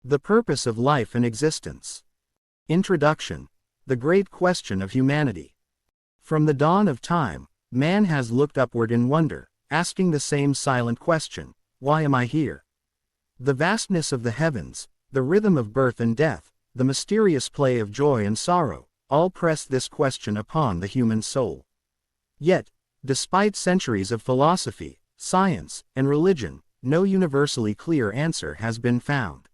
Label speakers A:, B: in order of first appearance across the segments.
A: The purpose of life and existence. Introduction. The great question of humanity. From the dawn of time, man has looked upward in wonder, asking the same silent question, why am I here? The vastness of the heavens, the rhythm of birth and death, the mysterious play of joy and sorrow, all press this question upon the human soul. Yet, despite centuries of philosophy, science, and religion, no universally clear answer has been found.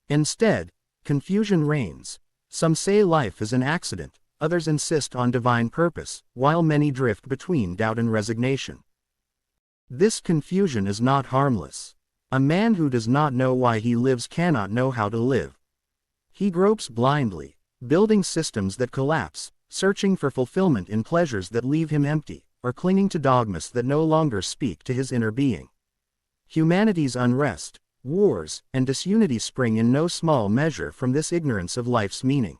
A: Instead, confusion reigns. Some say life is an accident, others insist on divine purpose, while many drift between doubt and resignation. This confusion is not harmless. A man who does not know why he lives cannot know how to live. He gropes blindly, building systems that collapse, searching for fulfillment in pleasures that leave him empty, or clinging to dogmas that no longer speak to his inner being. Humanity's unrest, wars, and disunity spring in no small measure from this ignorance of life's meaning.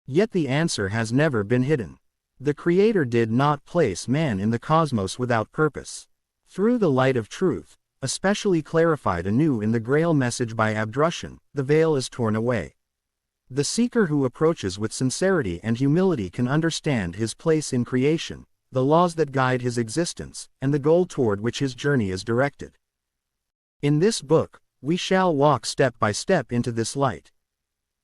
A: Yet the answer has never been hidden. The Creator did not place man in the cosmos without purpose. Through the light of truth, especially clarified anew in the Grail Message by Abdrushin, the veil is torn away. The seeker who approaches with sincerity and humility can understand his place in creation, the laws that guide his existence, and the goal toward which his journey is directed. In this book, we shall walk step by step into this light.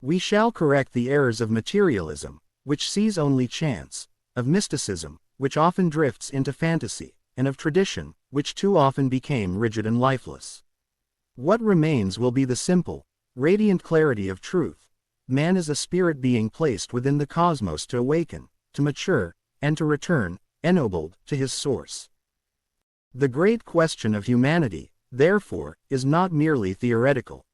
A: We shall correct the errors of materialism, which sees only chance, of mysticism, which often drifts into fantasy, and of tradition, which too often became rigid and lifeless. What remains will be the simple, radiant clarity of truth. Man is a spirit being placed within the cosmos to awaken, to mature, and to return, ennobled, to his source. The great question of humanity, therefore, is not merely theoretical.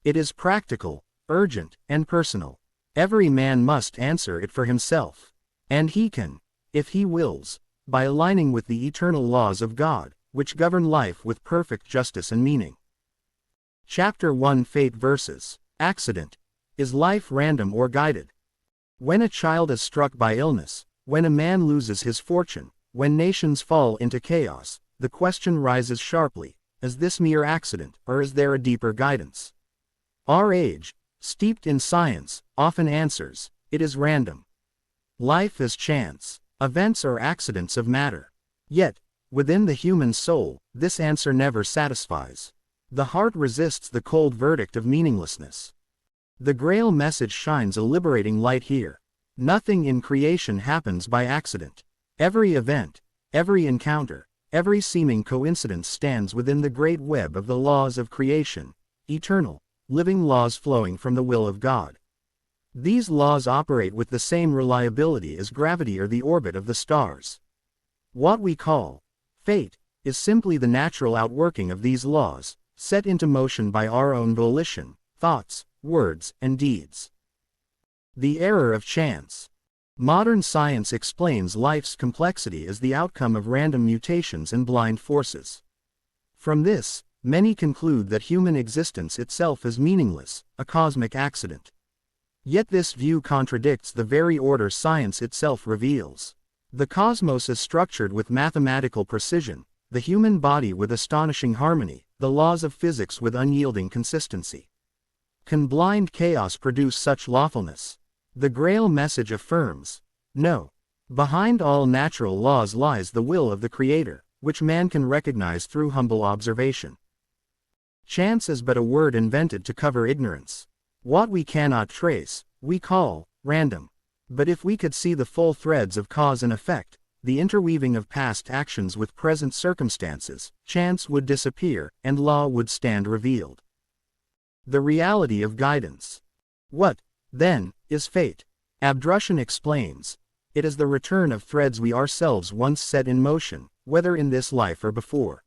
A: It is practical, urgent, and personal. Every man must answer it for himself. And he can, if he wills, by aligning with the eternal laws of God, which govern life with perfect justice and meaning. Chapter 1 Fate versus Accident. Is life random or guided? When a child is struck by illness, when a man loses his fortune, when nations fall into chaos, the question rises sharply, is this mere accident, or is there a deeper guidance? Our age, steeped in science, often answers, it is random. Life is chance. Events are accidents of matter. Yet, within the human soul, this answer never satisfies. The heart resists the cold verdict of meaninglessness. The Grail Message shines a liberating light here. Nothing in creation happens by accident. Every event, every encounter, every seeming coincidence stands within the great web of the laws of creation, eternal, living laws flowing from the will of God. These laws operate with the same reliability as gravity or the orbit of the stars. What we call fate is simply the natural outworking of these laws, set into motion by our own volition, thoughts, words, and deeds. The error of chance. Modern science explains life's complexity as the outcome of random mutations and blind forces. From this, many conclude that human existence itself is meaningless, a cosmic accident. Yet this view contradicts the very order science itself reveals. The cosmos is structured with mathematical precision, the human body with astonishing harmony, the laws of physics with unyielding consistency. Can blind chaos produce such lawfulness? The Grail Message affirms, no. Behind all natural laws lies the will of the Creator, which man can recognize through humble observation. Chance is but a word invented to cover ignorance. What we cannot trace, we call random. But if we could see the full threads of cause and effect, the interweaving of past actions with present circumstances, chance would disappear, and law would stand revealed. The reality of guidance. What, then, is fate? Abdrushin explains. It is the return of threads we ourselves once set in motion, whether in this life or before.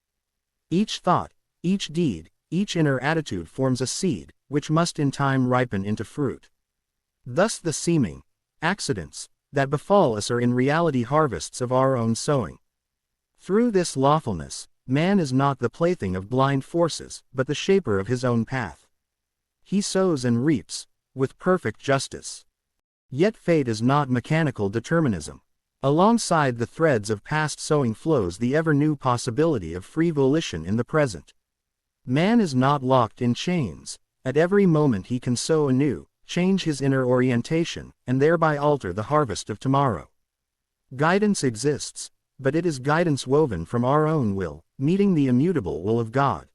A: Each thought, each deed, each inner attitude forms a seed, which must in time ripen into fruit. Thus the seeming accidents that befall us are in reality harvests of our own sowing. Through this lawfulness, man is not the plaything of blind forces, but the shaper of his own path. He sows and reaps, with perfect justice. Yet fate is not mechanical determinism. Alongside the threads of past sowing flows the ever-new possibility of free volition in the present. Man is not locked in chains, At every moment he can sow anew, change his inner orientation, and thereby alter the harvest of tomorrow. Guidance exists, but it is guidance woven from our own will, meeting the immutable will of God.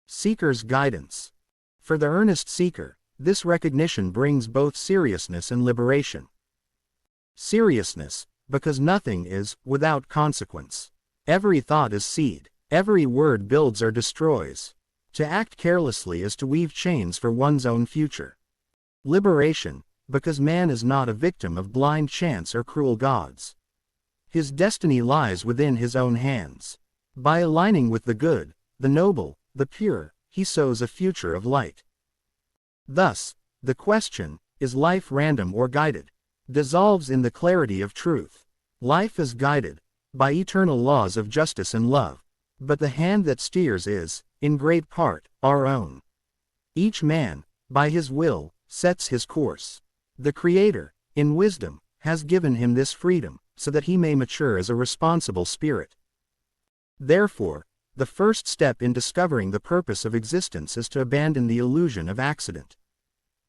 A: Seeker's guidance. For the earnest seeker, this recognition brings both seriousness and liberation. Seriousness, because nothing is without consequence. Every thought is seed. Every word builds or destroys. To act carelessly is to weave chains for one's own future. Liberation, because man is not a victim of blind chance or cruel gods. His destiny lies within his own hands. By aligning with the good, the noble, the pure, he sows a future of light. Thus, the question, is life random or guided, dissolves in the clarity of truth. Life is guided by eternal laws of justice and love, but the hand that steers is, in great part, our own. Each man, by his will, sets his course. The Creator, in wisdom, has given him this freedom, so that he may mature as a responsible spirit. Therefore, the first step in discovering the purpose of existence is to abandon the illusion of accident.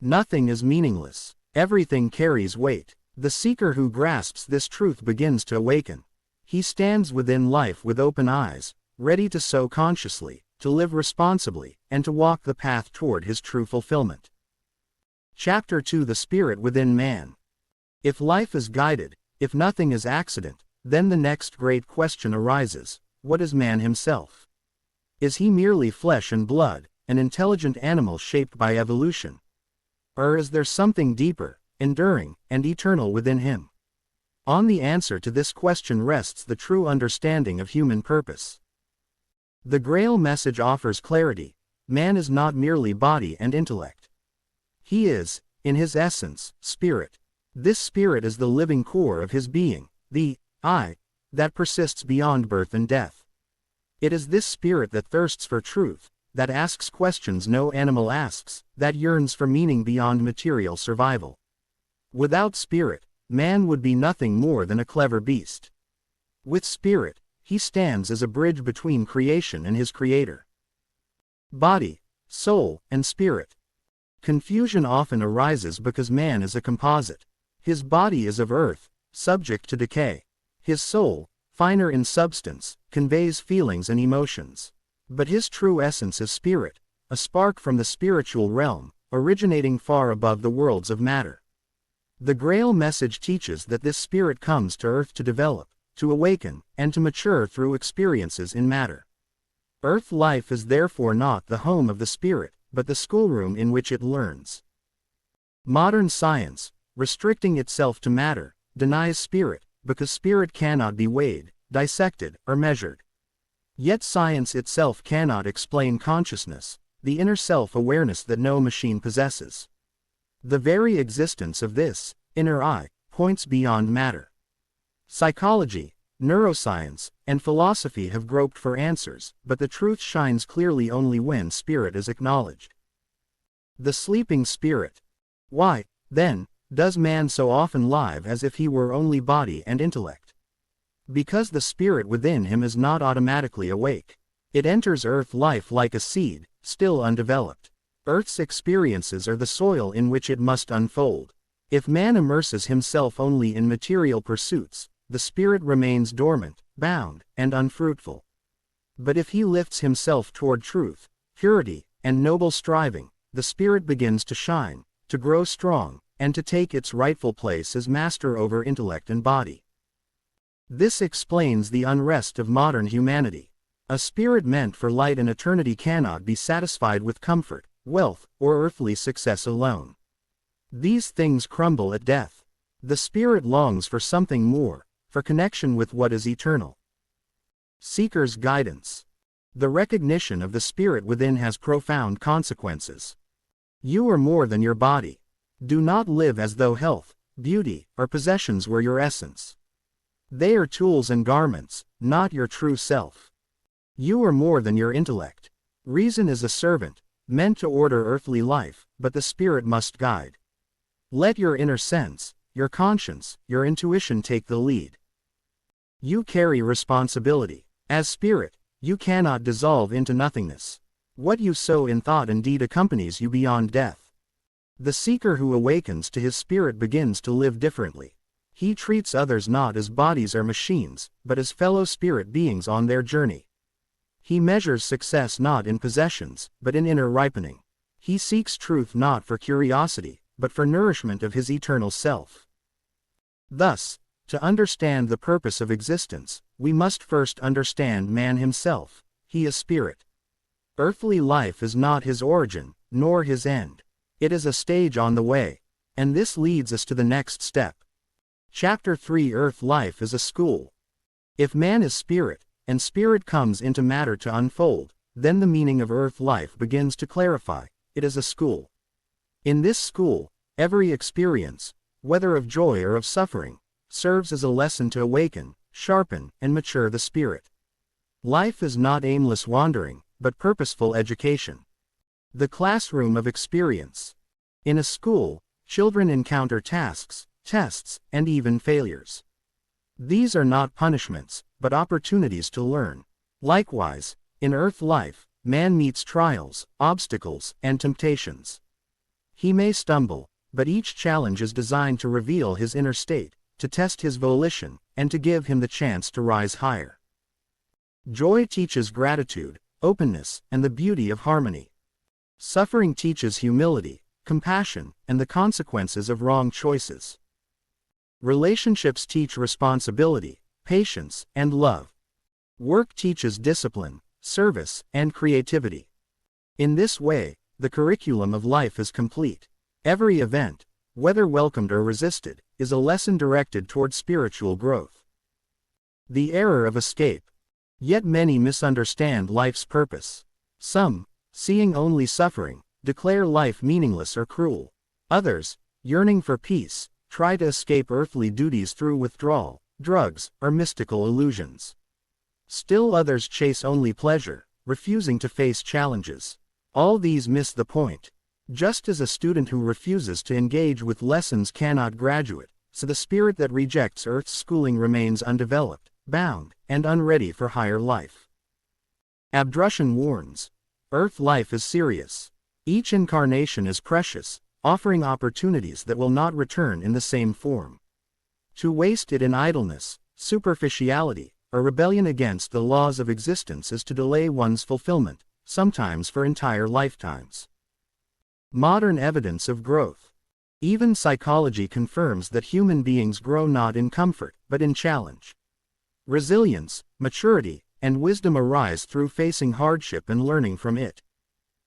A: Nothing is meaningless. Everything carries weight. The seeker who grasps this truth begins to awaken. He stands within life with open eyes, ready to sow consciously, to live responsibly, and to walk the path toward his true fulfillment. Chapter 2: The Spirit Within Man. If life is guided, if nothing is accident, then the next great question arises: what is man himself? Is he merely flesh and blood, an intelligent animal shaped by evolution? Or is there something deeper, enduring, and eternal within him? On the answer to this question rests the true understanding of human purpose. The Grail Message offers clarity. Man is not merely body and intellect. He is, in his essence, spirit. This spirit is the living core of his being, the I, that persists beyond birth and death. It is this spirit that thirsts for truth, that asks questions no animal asks, that yearns for meaning beyond material survival. Without spirit, man would be nothing more than a clever beast. With spirit, he stands as a bridge between creation and his creator. Body, soul, and spirit. Confusion often arises because man is a composite. His body is of earth, subject to decay. His soul, finer in substance, conveys feelings and emotions. But his true essence is spirit, a spark from the spiritual realm, originating far above the worlds of matter. The Grail Message teaches that this spirit comes to earth to develop, to awaken, and to mature through experiences in matter. Earth life is therefore not the home of the spirit, but the schoolroom in which it learns. Modern science, restricting itself to matter, denies spirit, because spirit cannot be weighed, dissected, or measured. Yet science itself cannot explain consciousness, the inner self-awareness that no machine possesses. The very existence of this inner I points beyond matter. Psychology, neuroscience, and philosophy have groped for answers, but the truth shines clearly only when spirit is acknowledged. The sleeping spirit. Why, then, does man so often live as if he were only body and intellect? Because the spirit within him is not automatically awake. It enters earth life like a seed, still undeveloped. Earth's experiences are the soil in which it must unfold. If man immerses himself only in material pursuits, the spirit remains dormant, bound, and unfruitful. But if he lifts himself toward truth, purity, and noble striving, the spirit begins to shine, to grow strong, and to take its rightful place as master over intellect and body. This explains the unrest of modern humanity. A spirit meant for light and eternity cannot be satisfied with comfort, wealth, or earthly success alone. These things crumble at death. The spirit longs for something more, for connection with what is eternal. Seeker's guidance. The recognition of the spirit within has profound consequences. You are more than your body. Do not live as though health, beauty, or possessions were your essence. They are tools and garments, not your true self. You are more than your intellect. Reason is a servant, meant to order earthly life, but the spirit must guide. Let your inner sense, your conscience, your intuition take the lead. You carry responsibility. As spirit, you cannot dissolve into nothingness. What you sow in thought and deed accompanies you beyond death. The seeker who awakens to his spirit begins to live differently. He treats others not as bodies or machines, but as fellow spirit beings on their journey. He measures success not in possessions, but in inner ripening. He seeks truth not for curiosity, but for nourishment of his eternal self. Thus, to understand the purpose of existence, we must first understand man himself. He is spirit. Earthly life is not his origin, nor his end. It is a stage on the way. And this leads us to the next step. Chapter 3: Earth Life is a School. If man is spirit, and spirit comes into matter to unfold, then the meaning of earth life begins to clarify. It is a school. In this school, every experience, whether of joy or of suffering, serves as a lesson to awaken, sharpen, and mature the spirit. Life is not aimless wandering, but purposeful education. The classroom of experience. In a school, children encounter tasks, tests, and even failures. These are not punishments, but opportunities to learn. Likewise, in earth life, man meets trials, obstacles, and temptations. He may stumble, but each challenge is designed to reveal his inner state, to test his volition, and to give him the chance to rise higher. Joy teaches gratitude, openness, and the beauty of harmony. Suffering teaches humility, compassion, and the consequences of wrong choices. Relationships teach responsibility, patience, and love. Work teaches discipline, service, and creativity. In this way, the curriculum of life is complete. Every event, whether welcomed or resisted, is a lesson directed toward spiritual growth. The error of escape. Yet many misunderstand life's purpose. Some, seeing only suffering, declare life meaningless or cruel. Others, yearning for peace, try to escape earthly duties through withdrawal, drugs, or mystical illusions. Still others chase only pleasure, refusing to face challenges. All these miss the point. Just as a student who refuses to engage with lessons cannot graduate, so the spirit that rejects earth's schooling remains undeveloped, bound, and unready for higher life. Abdrushin warns, earth life is serious. Each incarnation is precious, offering opportunities that will not return in the same form. To waste it in idleness, superficiality, or rebellion against the laws of existence is to delay one's fulfillment, sometimes for entire lifetimes. Modern evidence of growth. Even psychology confirms that human beings grow not in comfort, but in challenge. Resilience, maturity, and wisdom arise through facing hardship and learning from it.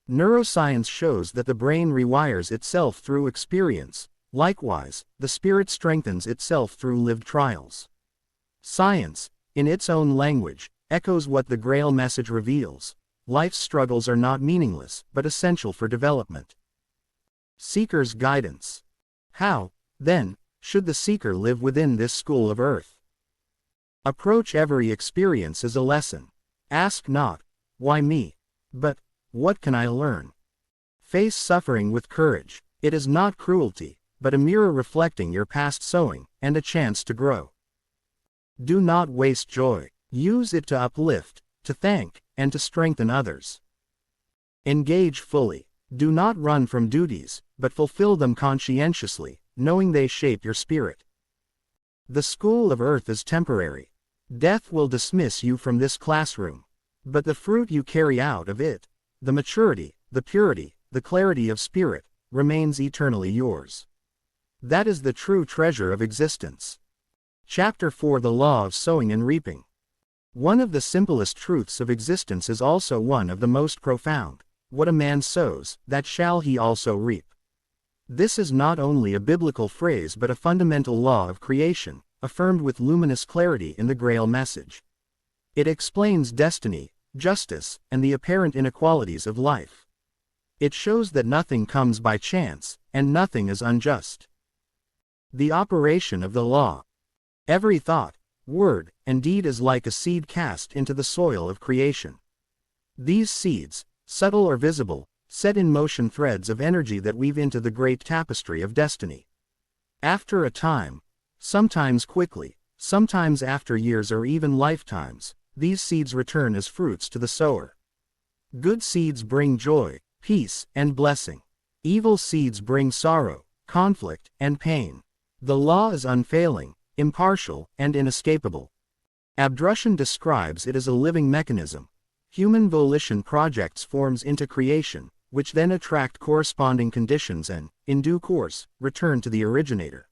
A: Neuroscience shows that the brain rewires itself through experience. Likewise, the spirit strengthens itself through lived trials. Science, in its own language, echoes what the Grail Message reveals. Life's struggles are not meaningless, but essential for development. Seeker's guidance. How, then, should the seeker live within this school of earth? Approach every experience as a lesson. Ask not, why me? But, what can I learn? Face suffering with courage. It is not cruelty, but a mirror reflecting your past sowing, and a chance to grow. Do not waste joy. Use it to uplift, to thank, and to strengthen others. Engage fully. Do not run from duties, but fulfill them conscientiously, knowing they shape your spirit. The school of earth is temporary. Death will dismiss you from this classroom. But the fruit you carry out of it, the maturity, the purity, the clarity of spirit, remains eternally yours. That is the true treasure of existence. Chapter 4: The Law of Sowing and Reaping. One of the simplest truths of existence is also one of the most profound. What a man sows, that shall he also reap. This is not only a biblical phrase but a fundamental law of creation, affirmed with luminous clarity in the Grail Message. It explains destiny, justice, and the apparent inequalities of life. It shows that nothing comes by chance, and nothing is unjust. The operation of the law. Every thought, word, and deed is like a seed cast into the soil of creation. These seeds, subtle or visible, set in motion threads of energy that weave into the great tapestry of destiny. After a time, sometimes quickly, sometimes after years or even lifetimes, these seeds return as fruits to the sower. Good seeds bring joy, peace, and blessing. Evil seeds bring sorrow, conflict, and pain. The law is unfailing, impartial, and inescapable. Abdrushin describes it as a living mechanism. Human volition projects forms into creation, which then attract corresponding conditions and, in due course, return to the originator.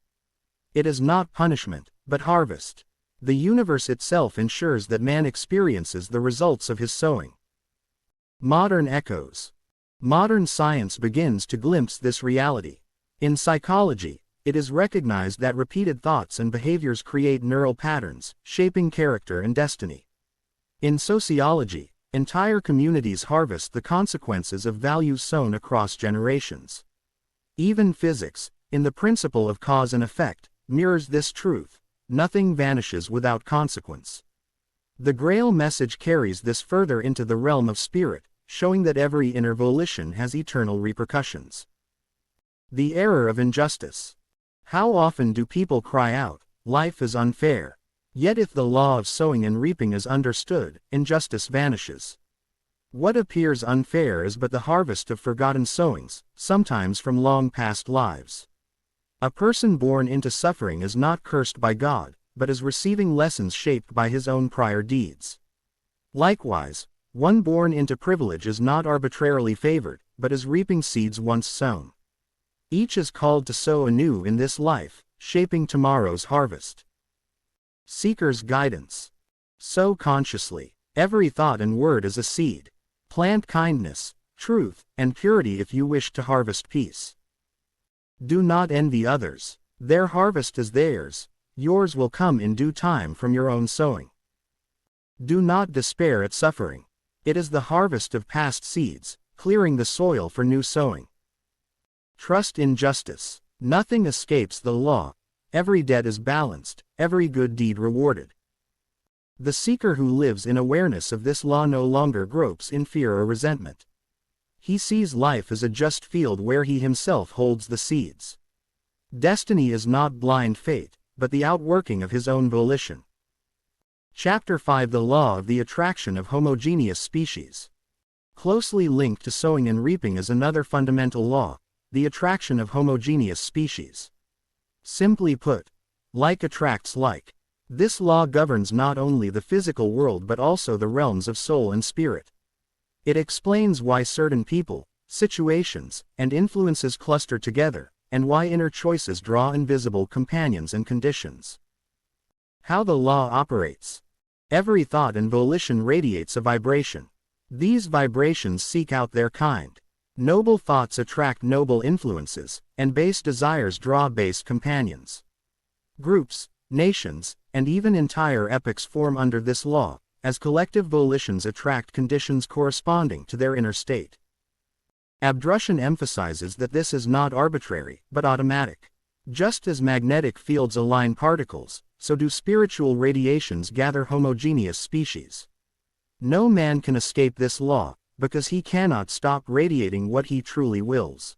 A: It is not punishment, but harvest. The universe itself ensures that man experiences the results of his sowing. Modern echoes. Modern science begins to glimpse this reality. In psychology, it is recognized that repeated thoughts and behaviors create neural patterns, shaping character and destiny. In sociology, entire communities harvest the consequences of values sown across generations. Even physics, in the principle of cause and effect, mirrors this truth: nothing vanishes without consequence. The Grail Message carries this further into the realm of spirit, showing that every inner volition has eternal repercussions. The error of injustice. How often do people cry out, "Life is unfair"? Yet if the law of sowing and reaping is understood, injustice vanishes. What appears unfair is but the harvest of forgotten sowings, sometimes from long past lives. A person born into suffering is not cursed by God, but is receiving lessons shaped by his own prior deeds. Likewise, one born into privilege is not arbitrarily favored, but is reaping seeds once sown. Each is called to sow anew in this life, shaping tomorrow's harvest. Seeker's guidance. Sow consciously. Every thought and word is a seed. Plant kindness, truth, and purity if you wish to harvest peace. Do not envy others. Their harvest is theirs. Yours will come in due time from your own sowing. Do not despair at suffering. It is the harvest of past seeds, clearing the soil for new sowing. Trust in justice. Nothing escapes the law. Every debt is balanced, every good deed rewarded. The seeker who lives in awareness of this law no longer gropes in fear or resentment. He sees life as a just field where he himself holds the seeds. Destiny is not blind fate, but the outworking of his own volition. Chapter 5: The Law of the Attraction of Homogeneous Species. Closely linked to sowing and reaping is another fundamental law: the attraction of homogeneous species. Simply put, like attracts like. This law governs not only the physical world but also the realms of soul and spirit. It explains why certain people, situations, and influences cluster together, and why inner choices draw invisible companions and conditions. How the law operates. Every thought and volition radiates a vibration. These vibrations seek out their kind. Noble thoughts attract noble influences, and base desires draw base companions. Groups, nations, and even entire epochs form under this law, as collective volitions attract conditions corresponding to their inner state. Abdrushin emphasizes that this is not arbitrary, but automatic. Just as magnetic fields align particles, so do spiritual radiations gather homogeneous species. No man can escape this law, because he cannot stop radiating what he truly wills.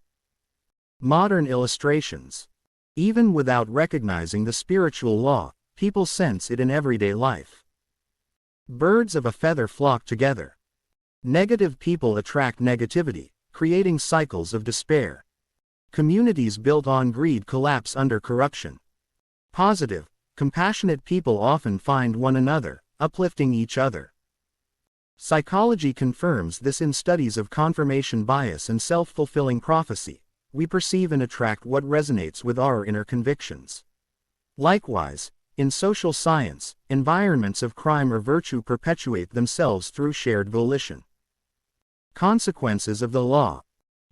A: Modern illustrations. Even without recognizing the spiritual law, people sense it in everyday life. Birds of a feather flock together. Negative people attract negativity, creating cycles of despair. Communities built on greed collapse under corruption. Positive, compassionate people often find one another, uplifting each other. Psychology confirms this in studies of confirmation bias and self-fulfilling prophecy. We perceive and attract what resonates with our inner convictions. Likewise, in social science, environments of crime or virtue perpetuate themselves through shared volition. Consequences of the law.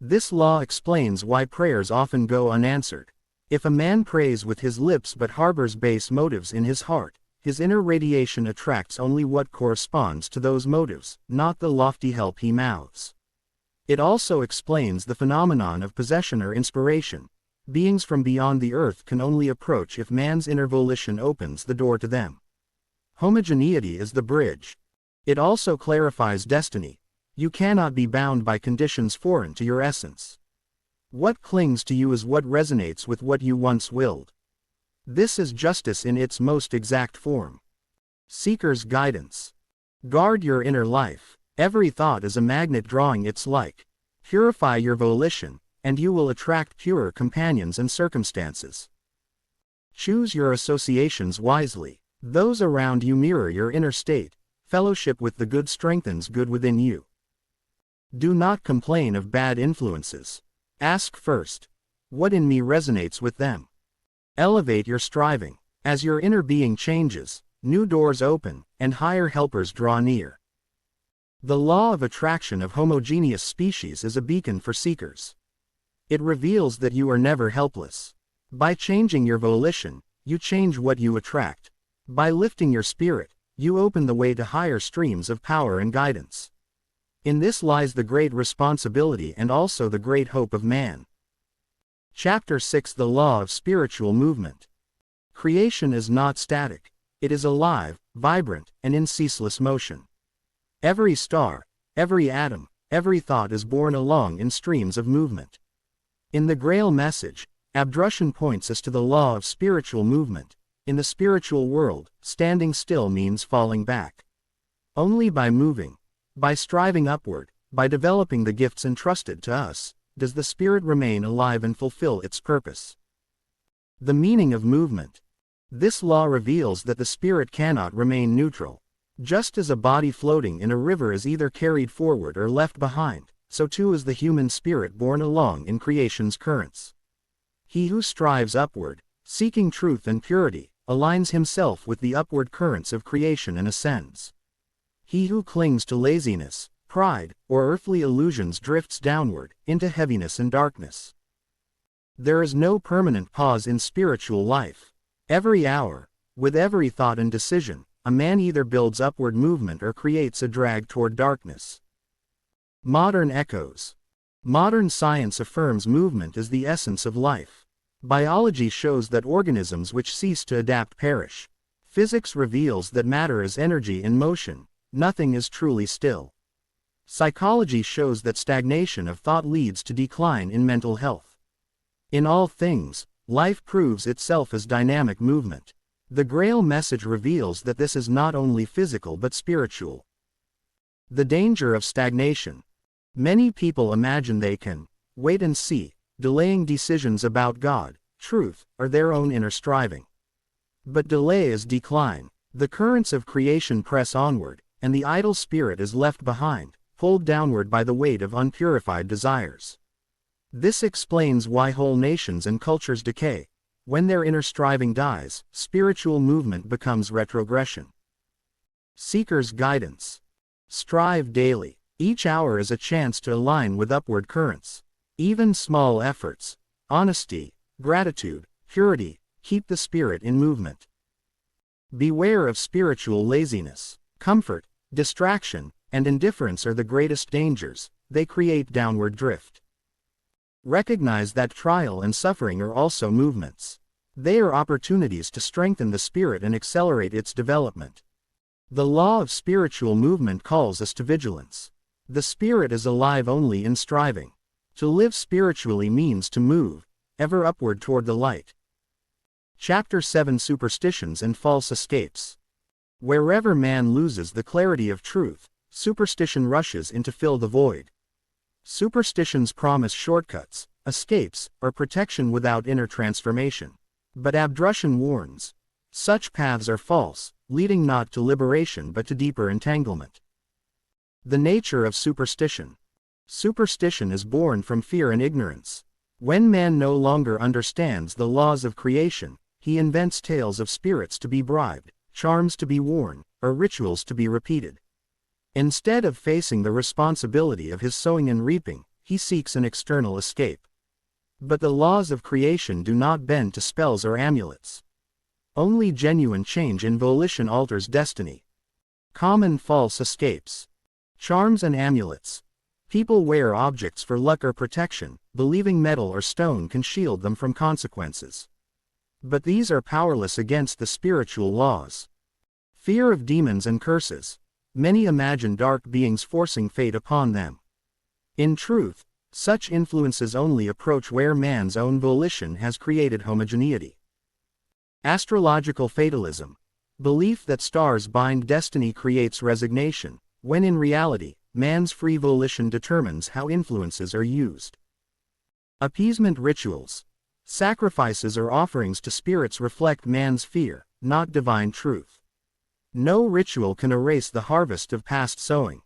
A: This law explains why prayers often go unanswered. If a man prays with his lips but harbors base motives in his heart, his inner radiation attracts only what corresponds to those motives, not the lofty help he mouths. It also explains the phenomenon of possession or inspiration. Beings from beyond the earth can only approach if man's inner volition opens the door to them. Homogeneity is the bridge. It also clarifies destiny. You cannot be bound by conditions foreign to your essence. What clings to you is what resonates with what you once willed. This is justice in its most exact form. Seeker's guidance. Guard your inner life. Every thought is a magnet drawing its like. Purify your volition, and you will attract purer companions and circumstances. Choose your associations wisely. Those around you mirror your inner state. Fellowship with the good strengthens good within you. Do not complain of bad influences. Ask first, what in me resonates with them? Elevate your striving. As your inner being changes, new doors open, and higher helpers draw near. The law of attraction of homogeneous species is a beacon for seekers. It reveals that you are never helpless. By changing your volition, you change what you attract. By lifting your spirit, you open the way to higher streams of power and guidance. In this lies the great responsibility and also the great hope of man. Chapter 6: The Law of Spiritual Movement. Creation is not static. It is alive, vibrant, and in ceaseless motion. Every star, every atom, every thought is borne along in streams of movement. In the Grail Message, Abdrushin points us to the law of spiritual movement. In the spiritual world, standing still means falling back. Only by moving, by striving upward, by developing the gifts entrusted to us, does the spirit remain alive and fulfill its purpose. The meaning of movement. This law reveals that the spirit cannot remain neutral. Just as a body floating in a river is either carried forward or left behind, so too is the human spirit borne along in creation's currents. He who strives upward, seeking truth and purity, aligns himself with the upward currents of creation and ascends. He who clings to laziness, pride, or earthly illusions drifts downward, into heaviness and darkness. There is no permanent pause in spiritual life. Every hour, with every thought and decision, a man either builds upward movement or creates a drag toward darkness. Modern echoes. Modern science affirms movement is the essence of life. Biology shows that organisms which cease to adapt perish. Physics reveals that matter is energy in motion, nothing is truly still. Psychology shows that stagnation of thought leads to decline in mental health. In all things, life proves itself as dynamic movement. The Grail Message reveals that this is not only physical but spiritual. The danger of stagnation. Many people imagine they can wait and see, delaying decisions about God, truth, or their own inner striving. But delay is decline. The currents of creation press onward, and the idle spirit is left behind, pulled downward by the weight of unpurified desires. This explains why whole nations and cultures decay. When their inner striving dies, spiritual movement becomes retrogression. Seeker's guidance. Strive daily. Each hour is a chance to align with upward currents. Even small efforts, honesty, gratitude, purity, keep the spirit in movement. Beware of spiritual laziness. Comfort, distraction, and indifference are the greatest dangers. They create downward drift. Recognize that trial and suffering are also movements. They are opportunities to strengthen the spirit and accelerate its development. The law of spiritual movement calls us to vigilance. The spirit is alive only in striving. To live spiritually means to move, ever upward toward the light. Chapter 7: Superstitions and False Escapes. Wherever man loses the clarity of truth, superstition rushes in to fill the void. Superstitions promise shortcuts, escapes, or protection without inner transformation. But Abdrushin warns, such paths are false, leading not to liberation but to deeper entanglement. The nature of superstition. Superstition is born from fear and ignorance. When man no longer understands the laws of creation, he invents tales of spirits to be bribed, charms to be worn, or rituals to be repeated. Instead of facing the responsibility of his sowing and reaping, he seeks an external escape. But the laws of creation do not bend to spells or amulets. Only genuine change in volition alters destiny. Common false escapes. Charms and amulets. People wear objects for luck or protection, believing metal or stone can shield them from consequences. But these are powerless against the spiritual laws. Fear of demons and curses. Many imagine dark beings forcing fate upon them. In truth, such influences only approach where man's own volition has created homogeneity. Astrological fatalism. Belief that stars bind destiny creates resignation, when in reality, man's free volition determines how influences are used. Appeasement rituals. Sacrifices or offerings to spirits reflect man's fear, not divine truth. No ritual can erase the harvest of past sowing.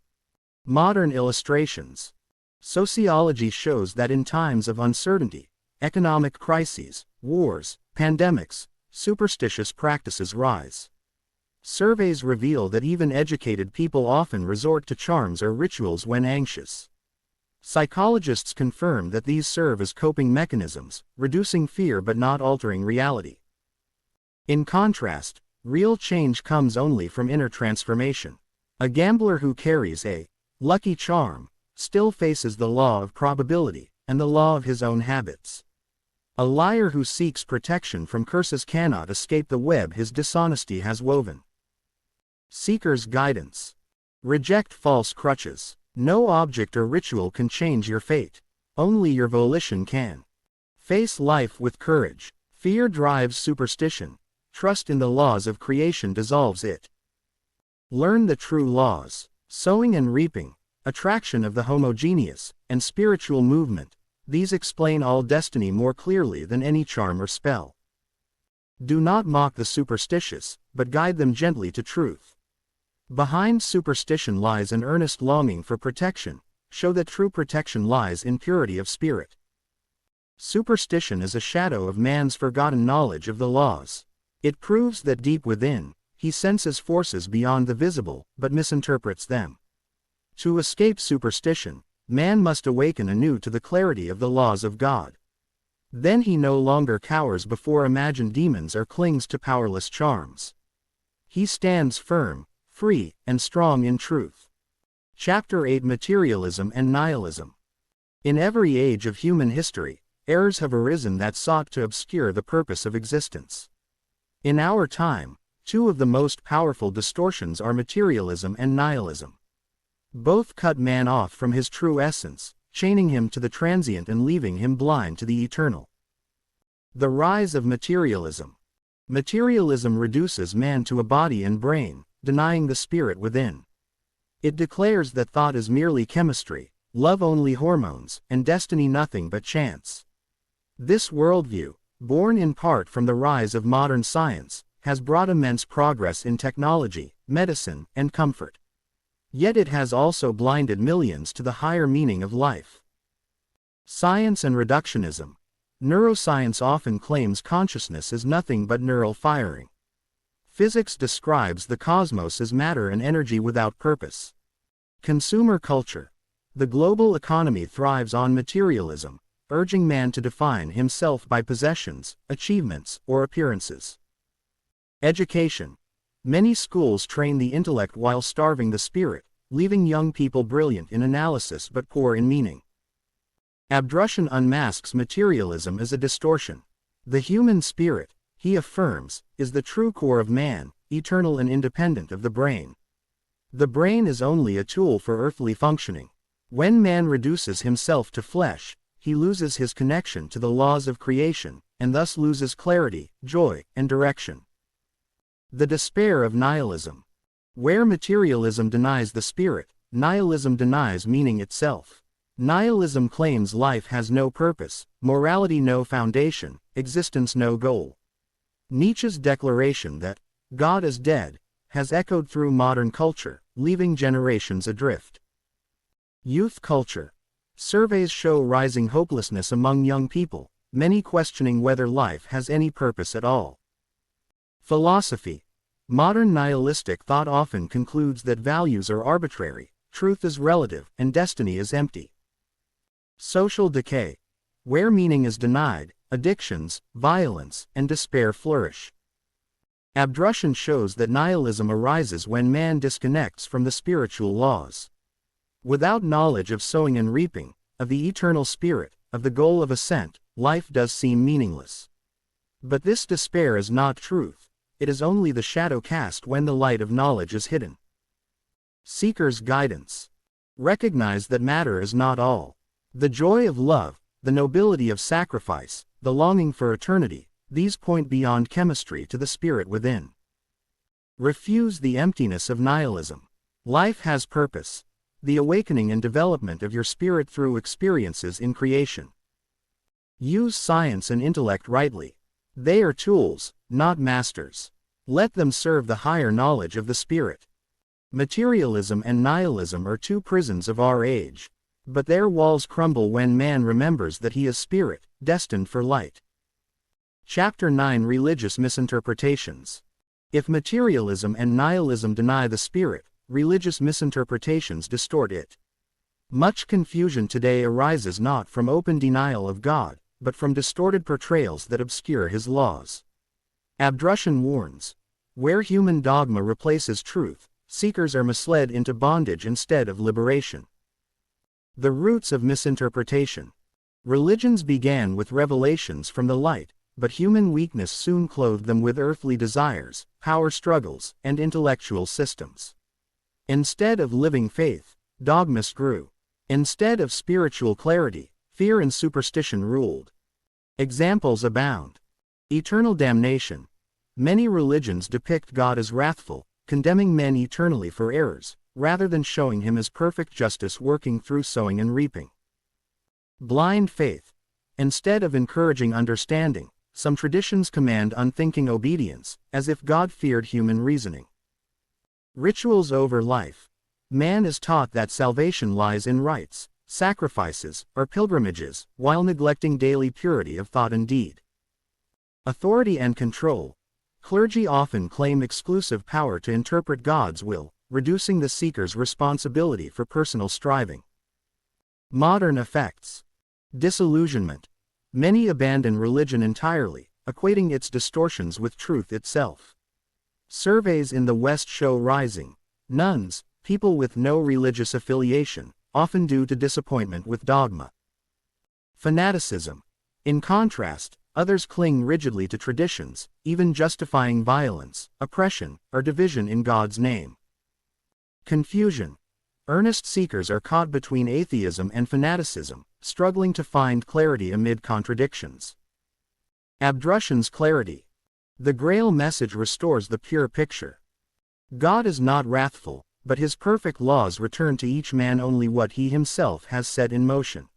A: Modern illustrations. Sociology shows that in times of uncertainty, economic crises, wars, pandemics, superstitious practices rise. Surveys reveal that even educated people often resort to charms or rituals when anxious. Psychologists confirm that these serve as coping mechanisms, reducing fear but not altering reality. In contrast, real change comes only from inner transformation. A gambler who carries a lucky charm still faces the law of probability and the law of his own habits. A liar who seeks protection from curses cannot escape the web his dishonesty has woven. Seeker's guidance. Reject false crutches. No object or ritual can change your fate. Only your volition can. Face life with courage. Fear drives superstition. Trust in the laws of creation dissolves it. Learn the true laws. Sowing and reaping, attraction of the homogeneous, and spiritual movement. These explain all destiny more clearly than any charm or spell. Do not mock the superstitious, but guide them gently to truth. Behind superstition lies an earnest longing for protection. Show that true protection lies in purity of spirit. Superstition is a shadow of man's forgotten knowledge of the laws. It proves that deep within, he senses forces beyond the visible, but misinterprets them. To escape superstition, man must awaken anew to the clarity of the laws of God. Then he no longer cowers before imagined demons or clings to powerless charms. He stands firm, free, and strong in truth. Chapter 8: Materialism and Nihilism. In every age of human history, errors have arisen that sought to obscure the purpose of existence. In our time, two of the most powerful distortions are materialism and nihilism. Both cut man off from his true essence, chaining him to the transient and leaving him blind to the eternal. The rise of materialism. Materialism reduces man to a body and brain, denying the spirit within. It declares that thought is merely chemistry, love only hormones, and destiny nothing but chance. This worldview, born in part from the rise of modern science, has brought immense progress in technology, medicine, and comfort. Yet it has also blinded millions to the higher meaning of life. Science and reductionism. Neuroscience often claims consciousness is nothing but neural firing. Physics describes the cosmos as matter and energy without purpose. Consumer culture. The global economy thrives on materialism, urging man to define himself by possessions, achievements, or appearances. Education. Many schools train the intellect while starving the spirit, leaving young people brilliant in analysis but poor in meaning. Abdrushin unmasks materialism as a distortion. The human spirit, he affirms, is the true core of man, eternal and independent of the brain. The brain is only a tool for earthly functioning. When man reduces himself to flesh, he loses his connection to the laws of creation, and thus loses clarity, joy, and direction. The despair of nihilism. Where materialism denies the spirit, nihilism denies meaning itself. Nihilism claims life has no purpose, morality no foundation, existence no goal. Nietzsche's declaration that God is dead has echoed through modern culture, leaving generations adrift. Youth culture. Surveys show rising hopelessness among young people, many questioning whether life has any purpose at all. Philosophy. Modern nihilistic thought often concludes that values are arbitrary, truth is relative, and destiny is empty. Social decay. Where meaning is denied, addictions, violence, and despair flourish. Abdrushin shows that nihilism arises when man disconnects from the spiritual laws. Without knowledge of sowing and reaping, of the eternal spirit, of the goal of ascent, life does seem meaningless. But this despair is not truth, it is only the shadow cast when the light of knowledge is hidden. Seeker's guidance. Recognize that matter is not all. The joy of love, the nobility of sacrifice, the longing for eternity, these point beyond chemistry to the spirit within. Refuse the emptiness of nihilism. Life has purpose. the awakening and development of your spirit through experiences in creation. Use science and intellect rightly. They are tools, not masters. Let them serve the higher knowledge of the spirit. Materialism and nihilism are two prisons of our age. But their walls crumble when man remembers that he is spirit, destined for light. Chapter 9 Religious Misinterpretations. If materialism and nihilism deny the spirit, religious misinterpretations distort it. Much confusion today arises not from open denial of God, but from distorted portrayals that obscure his laws. Abdrushin warns, where human dogma replaces truth, seekers are misled into bondage instead of liberation. The roots of misinterpretation. Religions began with revelations from the light, but human weakness soon clothed them with earthly desires, power struggles, and intellectual systems. Instead of living faith, dogmas grew. Instead of spiritual clarity, fear and superstition ruled. Examples abound. Eternal damnation. Many religions depict God as wrathful, condemning men eternally for errors, rather than showing him as perfect justice working through sowing and reaping. Blind faith. Instead of encouraging understanding, some traditions command unthinking obedience, as if God feared human reasoning. Rituals over life. Man is taught that salvation lies in rites, sacrifices, or pilgrimages, while neglecting daily purity of thought and deed. Authority and control. Clergy often claim exclusive power to interpret God's will, reducing the seeker's responsibility for personal striving. Modern effects. Disillusionment. Many abandon religion entirely, equating its distortions with truth itself. Surveys in the West show rising nones, people with no religious affiliation, often due to disappointment with dogma. Fanaticism. In contrast, others cling rigidly to traditions, even justifying violence, oppression, or division in God's name. Confusion. Earnest seekers are caught between atheism and fanaticism, struggling to find clarity amid contradictions. Abdrushin's clarity. The Grail Message restores the pure picture. God is not wrathful, but his perfect laws return to each man only what he himself has set in motion.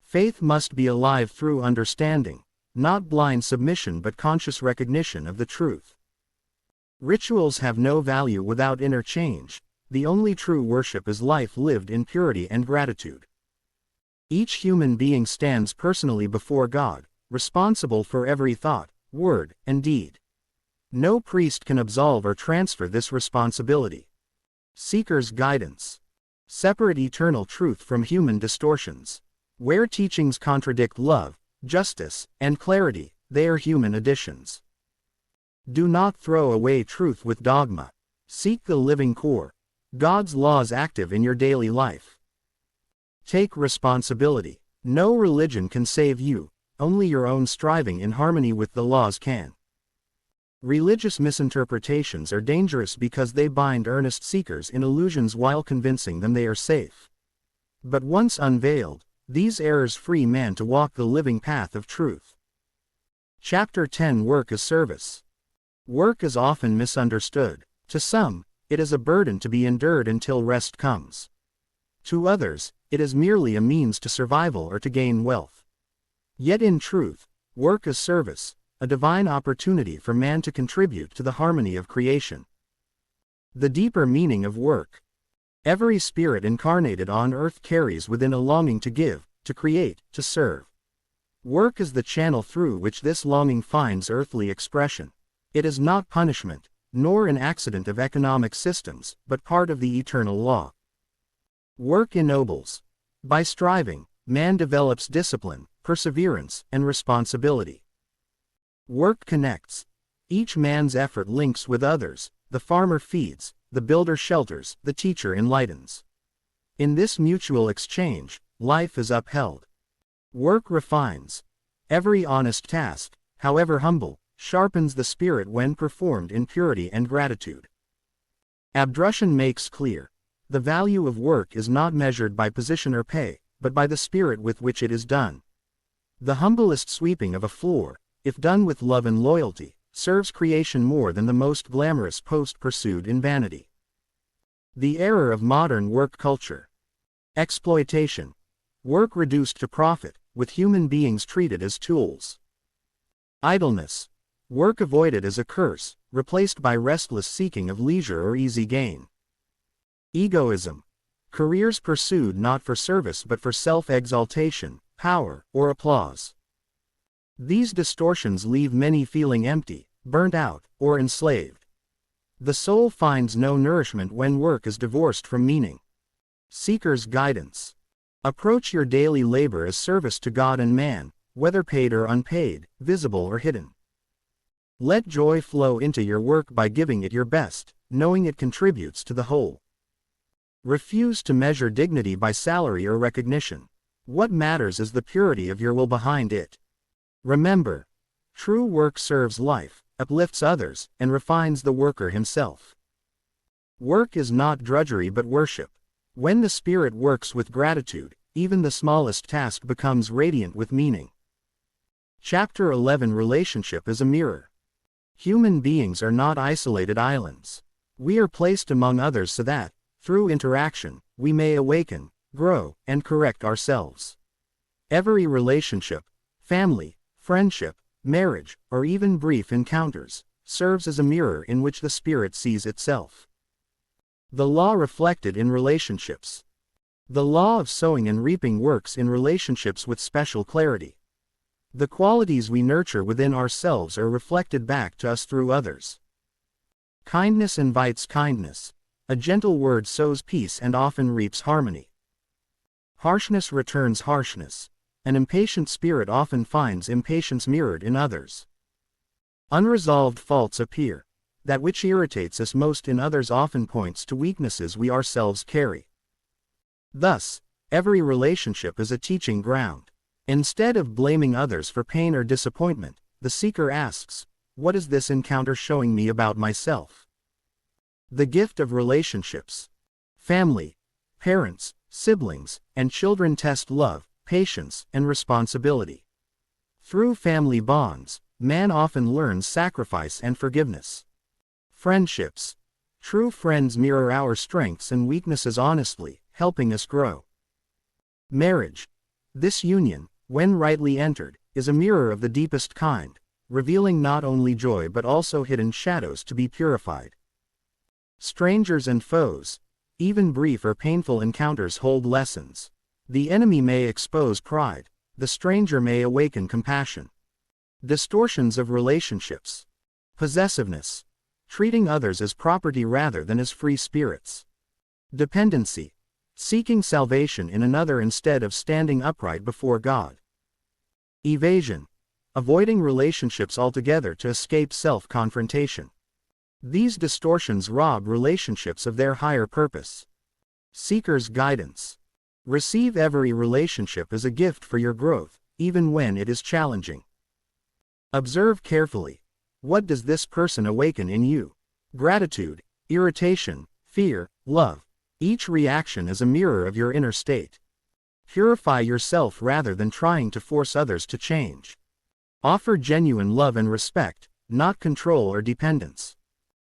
A: Faith must be alive through understanding, not blind submission but conscious recognition of the truth. Rituals have no value without inner change. The only true worship is life lived in purity and gratitude. Each human being stands personally before God, responsible for every thought, word, and deed. No priest can absolve or transfer this responsibility. Seeker's guidance. Separate eternal truth from human distortions. Where teachings contradict love, justice, and clarity, they are human additions. Do not throw away truth with dogma. Seek the living core. God's laws active in your daily life. Take responsibility. No religion can save you, only your own striving in harmony with the laws can. Religious misinterpretations are dangerous because they bind earnest seekers in illusions while convincing them they are safe. But once unveiled, these errors free man to walk the living path of truth. Chapter 10 Work as Service. Work is often misunderstood. To some, it is a burden to be endured until rest comes. To others, it is merely a means to survival or to gain wealth. Yet in truth, work is service, a divine opportunity for man to contribute to the harmony of creation. The deeper meaning of work. Every spirit incarnated on earth carries within a longing to give, to create, to serve. Work is the channel through which this longing finds earthly expression. It is not punishment, nor an accident of economic systems, but part of the eternal law. Work ennobles. By striving, man develops discipline, perseverance, and responsibility. Work connects. Each man's effort links with others. The farmer feeds, the builder shelters, the teacher enlightens. In this mutual exchange, life is upheld. Work refines. Every honest task, however humble, sharpens the spirit when performed in purity and gratitude. Abdrushin makes clear, the value of work is not measured by position or pay, but by the spirit with which it is done. The humblest sweeping of a floor, if done with love and loyalty, serves creation more than the most glamorous post pursued in vanity. The error of modern work culture. Exploitation. Work reduced to profit, with human beings treated as tools. Idleness. Work avoided as a curse, replaced by restless seeking of leisure or easy gain. Egoism. Careers pursued not for service but for self-exaltation, power, or applause. These distortions leave many feeling empty, burnt out, or enslaved. The soul finds no nourishment when work is divorced from meaning. Seeker's guidance. Approach your daily labor as service to God and man, whether paid or unpaid, visible or hidden. Let joy flow into your work by giving it your best, knowing it contributes to the whole. Refuse to measure dignity by salary or recognition. What matters is the purity of your will behind it. Remember, true work serves life, uplifts others, and refines the worker himself. Work is not drudgery but worship. When the spirit works with gratitude, even the smallest task becomes radiant with meaning. Chapter 11. Relationship is a mirror. Human beings are not isolated islands. We are placed among others so that, through interaction, we may awaken, grow, and correct ourselves. Every relationship, family, friendship, marriage, or even brief encounters, serves as a mirror in which the spirit sees itself. The law reflected in relationships. The law of sowing and reaping works in relationships with special clarity. The qualities we nurture within ourselves are reflected back to us through others. Kindness invites kindness. A gentle word sows peace and often reaps harmony. Harshness returns harshness. An impatient spirit often finds impatience mirrored in others. Unresolved faults appear. That which irritates us most in others often points to weaknesses we ourselves carry. Thus, every relationship is a teaching ground. Instead of blaming others for pain or disappointment, the seeker asks, "What is this encounter showing me about myself?" The gift of relationships. Family, parents, siblings, and children test love, patience, and responsibility. Through family bonds, man often learns sacrifice and forgiveness. Friendships. True friends mirror our strengths and weaknesses honestly, helping us grow. Marriage. This union, when rightly entered, is a mirror of the deepest kind, revealing not only joy but also hidden shadows to be purified. Strangers and foes. Even brief or painful encounters hold lessons. The enemy may expose pride, the stranger may awaken compassion. Distortions of relationships. Possessiveness. Treating others as property rather than as free spirits. Dependency. Seeking salvation in another instead of standing upright before God. Evasion. Avoiding relationships altogether to escape self-confrontation. These distortions rob relationships of their higher purpose. Seeker's guidance. Receive every relationship as a gift for your growth, even when it is challenging. Observe carefully. What does this person awaken in you? Gratitude, irritation, fear, love. Each reaction is a mirror of your inner state. Purify yourself rather than trying to force others to change. Offer genuine love and respect, not control or dependence.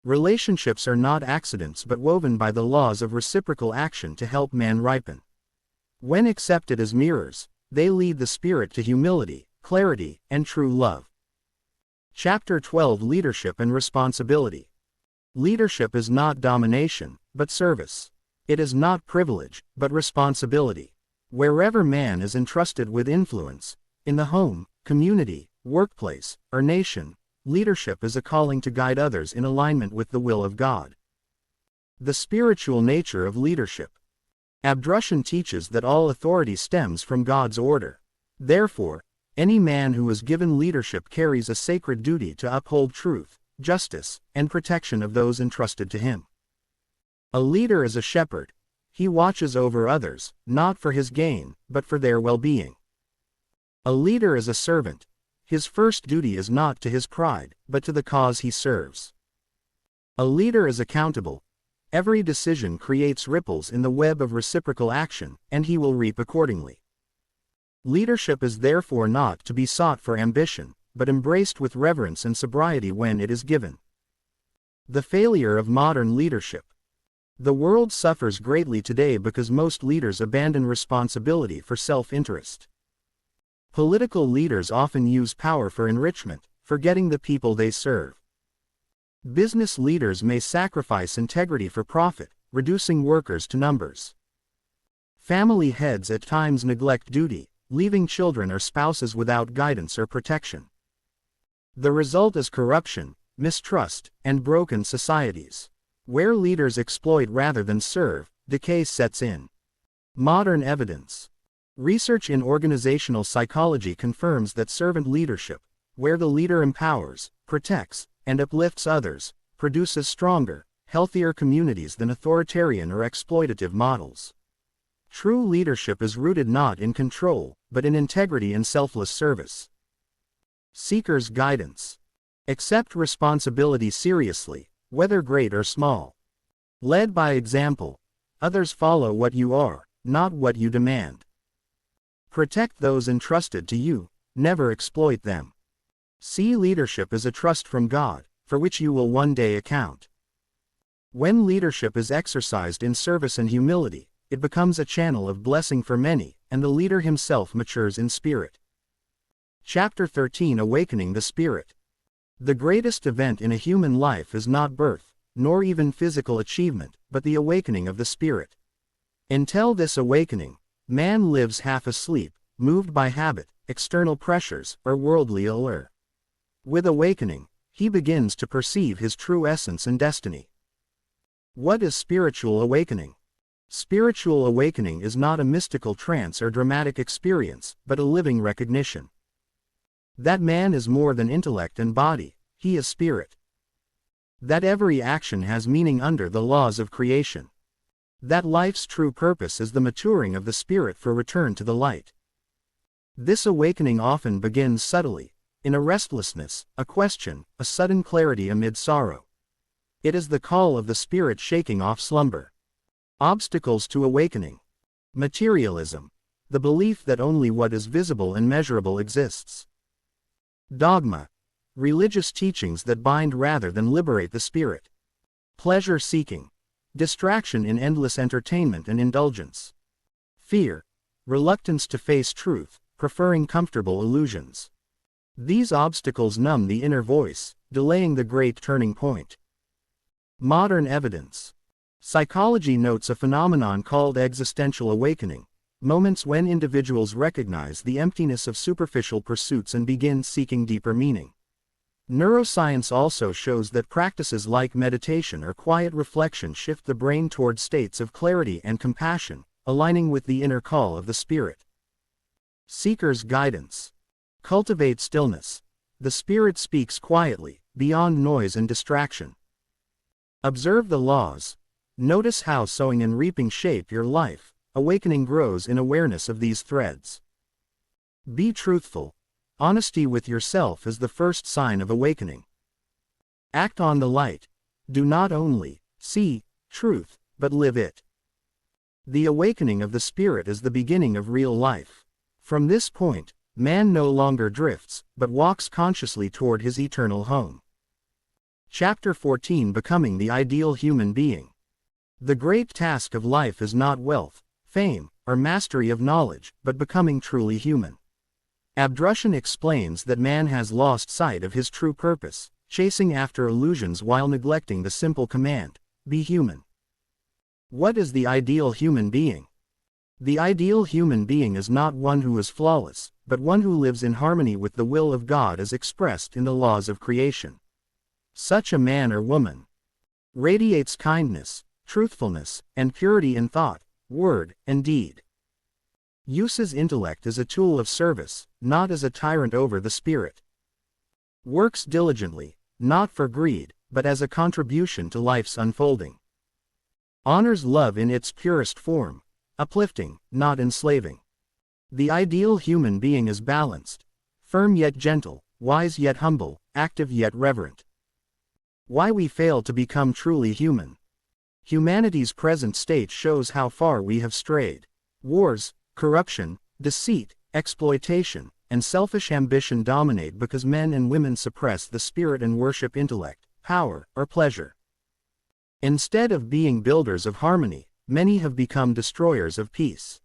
A: Relationships are not accidents but woven by the laws of reciprocal action to help man ripen. When accepted as mirrors, they lead the spirit to humility, clarity, and true love. Chapter 12. Leadership and Responsibility. Leadership is not domination, but service. It is not privilege, but responsibility. Wherever man is entrusted with influence, in the home, community, workplace, or nation, leadership is a calling to guide others in alignment with the will of God. The spiritual nature of leadership. Abdrushin teaches that all authority stems from God's order. Therefore, any man who is given leadership carries a sacred duty to uphold truth, justice, and protection of those entrusted to him. A leader is a shepherd. He watches over others, not for his gain, but for their well-being. A leader is a servant. His first duty is not to his pride, but to the cause he serves. A leader is accountable. Every decision creates ripples in the web of reciprocal action, and he will reap accordingly. Leadership is therefore not to be sought for ambition, but embraced with reverence and sobriety when it is given. The failure of modern leadership. The world suffers greatly today because most leaders abandon responsibility for self-interest. Political leaders often use power for enrichment, forgetting the people they serve. Business leaders may sacrifice integrity for profit, reducing workers to numbers. Family heads at times neglect duty, leaving children or spouses without guidance or protection. The result is corruption, mistrust, and broken societies. Where leaders exploit rather than serve, decay sets in. Modern evidence. Research in organizational psychology confirms that servant leadership, where the leader empowers, protects, and uplifts others, produces stronger, healthier communities than authoritarian or exploitative models. True leadership is rooted not in control, but in integrity and selfless service. Seekers' guidance. Accept responsibility seriously, whether great or small. Led by example. Others follow what you are, not what you demand. Protect those entrusted to you, never exploit them. See leadership as a trust from God, for which you will one day account. When leadership is exercised in service and humility, it becomes a channel of blessing for many, and the leader himself matures in spirit. Chapter 13 Awakening the Spirit. The greatest event in a human life is not birth, nor even physical achievement, but the awakening of the spirit. Until this awakening, man lives half asleep, moved by habit, external pressures, or worldly allure. With awakening, he begins to perceive his true essence and destiny. What is spiritual awakening? Spiritual awakening is not a mystical trance or dramatic experience, but a living recognition that man is more than intellect and body, he is spirit. That every action has meaning under the laws of creation. That life's true purpose is the maturing of the spirit for return to the light. This awakening often begins subtly, in a restlessness, a question, a sudden clarity amid sorrow. It is the call of the spirit shaking off slumber. Obstacles to awakening. Materialism. The belief that only what is visible and measurable exists. Dogma. Religious teachings that bind rather than liberate the spirit. Pleasure seeking. Distraction in endless entertainment and indulgence. Fear. Reluctance to face truth, preferring comfortable illusions. These obstacles numb the inner voice, delaying the great turning point. Modern evidence. Psychology notes a phenomenon called existential awakening, moments when individuals recognize the emptiness of superficial pursuits and begin seeking deeper meaning. Neuroscience also shows that practices like meditation or quiet reflection shift the brain toward states of clarity and compassion, aligning with the inner call of the spirit. Seekers' guidance. Cultivate stillness. The spirit speaks quietly, beyond noise and distraction. Observe the laws. Notice how sowing and reaping shape your life. Awakening grows in awareness of these threads. Be truthful. Honesty with yourself is the first sign of awakening. Act on the light. Do not only see truth, but live it. The awakening of the spirit is the beginning of real life. From this point, man no longer drifts, but walks consciously toward his eternal home. Chapter 14 Becoming the Ideal Human Being. The great task of life is not wealth, fame, or mastery of knowledge, but becoming truly human. Abdrushin explains that man has lost sight of his true purpose, chasing after illusions while neglecting the simple command, be human. What is the ideal human being? The ideal human being is not one who is flawless, but one who lives in harmony with the will of God as expressed in the laws of creation. Such a man or woman radiates kindness, truthfulness, and purity in thought, word, and deed. Uses intellect as a tool of service, not as a tyrant over the spirit. Works diligently, not for greed, but as a contribution to life's unfolding. Honors love in its purest form, uplifting, not enslaving. The ideal human being is balanced, firm yet gentle, wise yet humble, active yet reverent. Why we fail to become truly human. Humanity's present state shows how far we have strayed. Wars, corruption, deceit, exploitation, and selfish ambition dominate because men and women suppress the spirit and worship intellect, power, or pleasure. Instead of being builders of harmony, many have become destroyers of peace.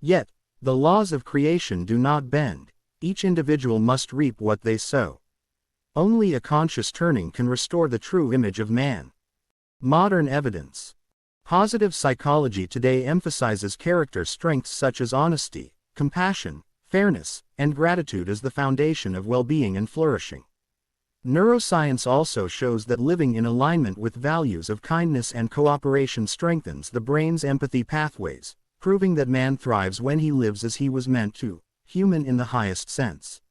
A: Yet, the laws of creation do not bend. Each individual must reap what they sow. Only a conscious turning can restore the true image of man. Modern evidence. Positive psychology today emphasizes character strengths such as honesty, compassion, fairness, and gratitude as the foundation of well-being and flourishing. Neuroscience also shows that living in alignment with values of kindness and cooperation strengthens the brain's empathy pathways, proving that man thrives when he lives as he was meant to, human in the highest sense.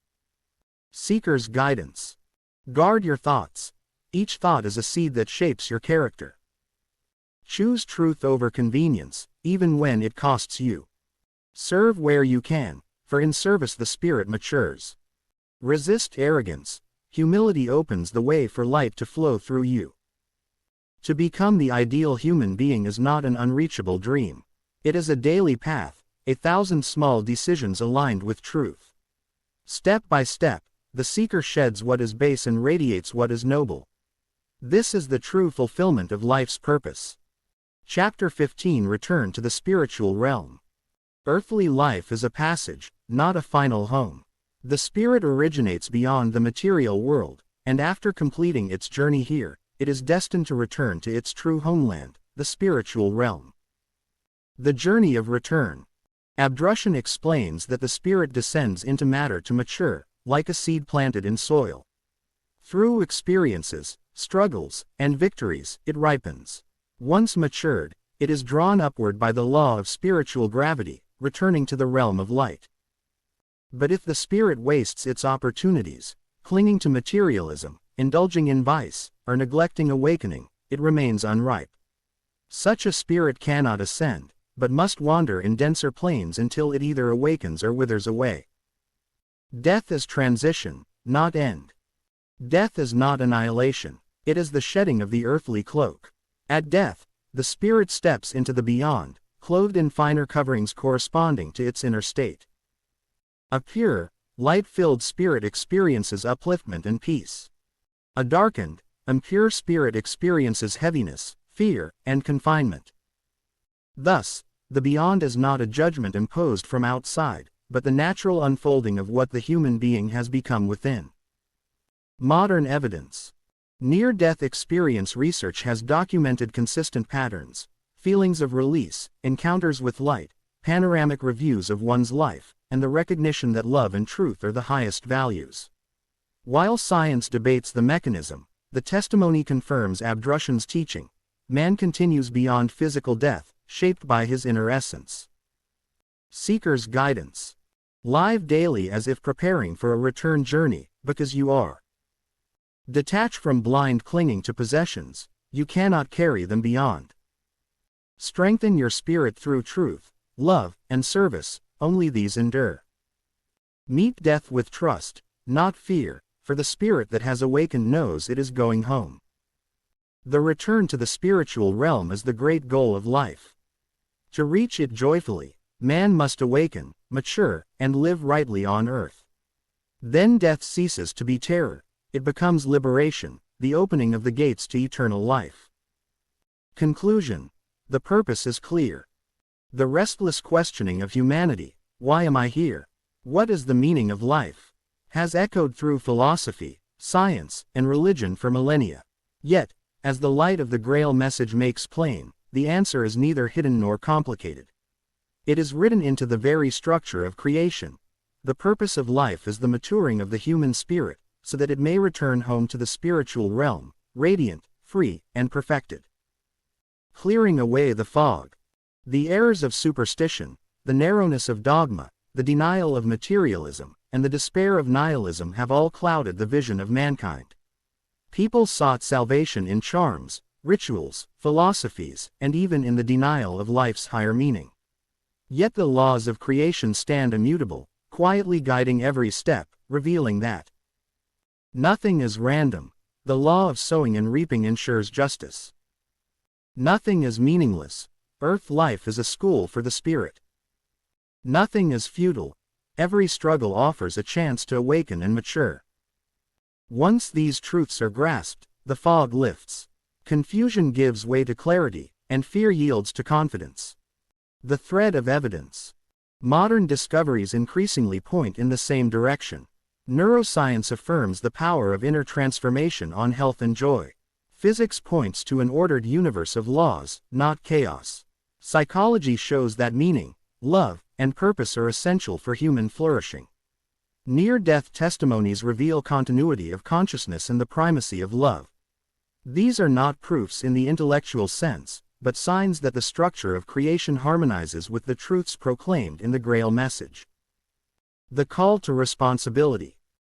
A: Seeker's guidance. Guard your thoughts. Each thought is a seed that shapes your character. Choose truth over convenience, even when it costs you. Serve where you can, for in service the spirit matures. Resist arrogance. Humility opens the way for light to flow through you. To become the ideal human being is not an unreachable dream. It is a daily path, 1,000 small decisions aligned with truth. Step by step, the seeker sheds what is base and radiates what is noble. This is the true fulfillment of life's purpose. Chapter 15. Return to the spiritual realm. Earthly life is a passage, not a final home. The spirit originates beyond the material world, and after completing its journey here, it is destined to return to its true homeland, the spiritual realm. The journey of return. Abdrushin explains that the spirit descends into matter to mature, like a seed planted in soil. Through experiences, struggles, and victories, it ripens. Once matured, it is drawn upward by the law of spiritual gravity, returning to the realm of light. But if the spirit wastes its opportunities, clinging to materialism, indulging in vice, or neglecting awakening, it remains unripe. Such a spirit cannot ascend, but must wander in denser planes until it either awakens or withers away. Death is transition, not end. Death is not annihilation, it is the shedding of the earthly cloak. At death, the spirit steps into the beyond, clothed in finer coverings corresponding to its inner state. A pure, light-filled spirit experiences upliftment and peace. A darkened, impure spirit experiences heaviness, fear, and confinement. Thus, the beyond is not a judgment imposed from outside, but the natural unfolding of what the human being has become within. Modern evidence. Near-death experience research has documented consistent patterns, feelings of release, encounters with light, panoramic reviews of one's life, and the recognition that love and truth are the highest values. While science debates the mechanism, the testimony confirms Abdrushin's teaching. Man continues beyond physical death, shaped by his inner essence. Seeker's guidance. Live daily as if preparing for a return journey, because you are. Detach from blind clinging to possessions, you cannot carry them beyond. Strengthen your spirit through truth, love, and service, only these endure. Meet death with trust, not fear, for the spirit that has awakened knows it is going home. The return to the spiritual realm is the great goal of life. To reach it joyfully, man must awaken, mature, and live rightly on earth. Then death ceases to be terror. It becomes liberation, the opening of the gates to eternal life. Conclusion. The purpose is clear. The restless questioning of humanity, why am I here? What is the meaning of life? Has echoed through philosophy, science, and religion for millennia. Yet, as the light of the Grail Message makes plain, the answer is neither hidden nor complicated. It is written into the very structure of creation. The purpose of life is the maturing of the human spirit, so that it may return home to the spiritual realm, radiant, free, and perfected. Clearing away the fog. The errors of superstition, the narrowness of dogma, the denial of materialism, and the despair of nihilism have all clouded the vision of mankind. People sought salvation in charms, rituals, philosophies, and even in the denial of life's higher meaning. Yet the laws of creation stand immutable, quietly guiding every step, revealing that nothing is random. The law of sowing and reaping ensures justice. Nothing is meaningless. Earth life is a school for the spirit. Nothing is futile. Every struggle offers a chance to awaken and mature. Once these truths are grasped, the fog lifts. Confusion gives way to clarity, and fear yields to confidence. The thread of evidence. Modern discoveries increasingly point in the same direction. Neuroscience affirms the power of inner transformation on health and joy. Physics points to an ordered universe of laws, not chaos. Psychology shows that meaning, love, and purpose are essential for human flourishing. Near-death testimonies reveal continuity of consciousness and the primacy of love. These are not proofs in the intellectual sense, but signs that the structure of creation harmonizes with the truths proclaimed in the Grail Message. The call to responsibility.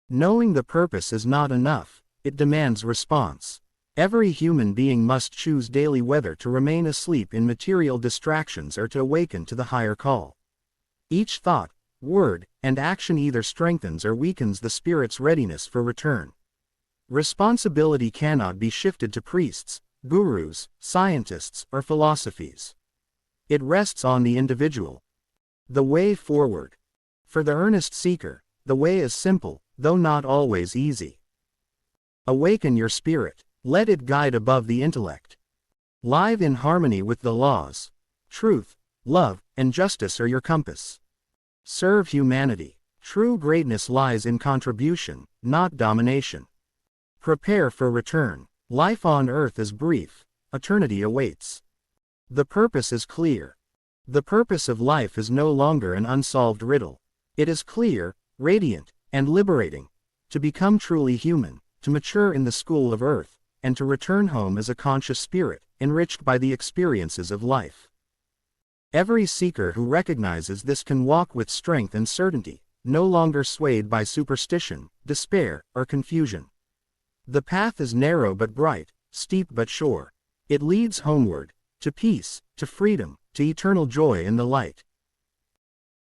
A: Knowing the purpose is not enough, it demands response. Every human being must choose daily whether to remain asleep in material distractions or to awaken to the higher call. Each thought, word, and action either strengthens or weakens the spirit's readiness for return. Responsibility cannot be shifted to priests, gurus, scientists, or philosophies. It rests on the individual. The way forward. For the earnest seeker, the way is simple, though not always easy. Awaken your spirit. Let it guide above the intellect. Live in harmony with the laws. Truth, love, and justice are your compass. Serve humanity. True greatness lies in contribution, not domination. Prepare for return. Life on earth is brief. Eternity awaits. The purpose is clear. The purpose of life is no longer an unsolved riddle. It is clear, radiant, and liberating. To become truly human, to mature in the school of earth, and to return home as a conscious spirit, enriched by the experiences of life. Every seeker who recognizes this can walk with strength and certainty, no longer swayed by superstition, despair, or confusion. The path is narrow but bright, steep but sure. It leads homeward, to peace, to freedom, to eternal joy in the light.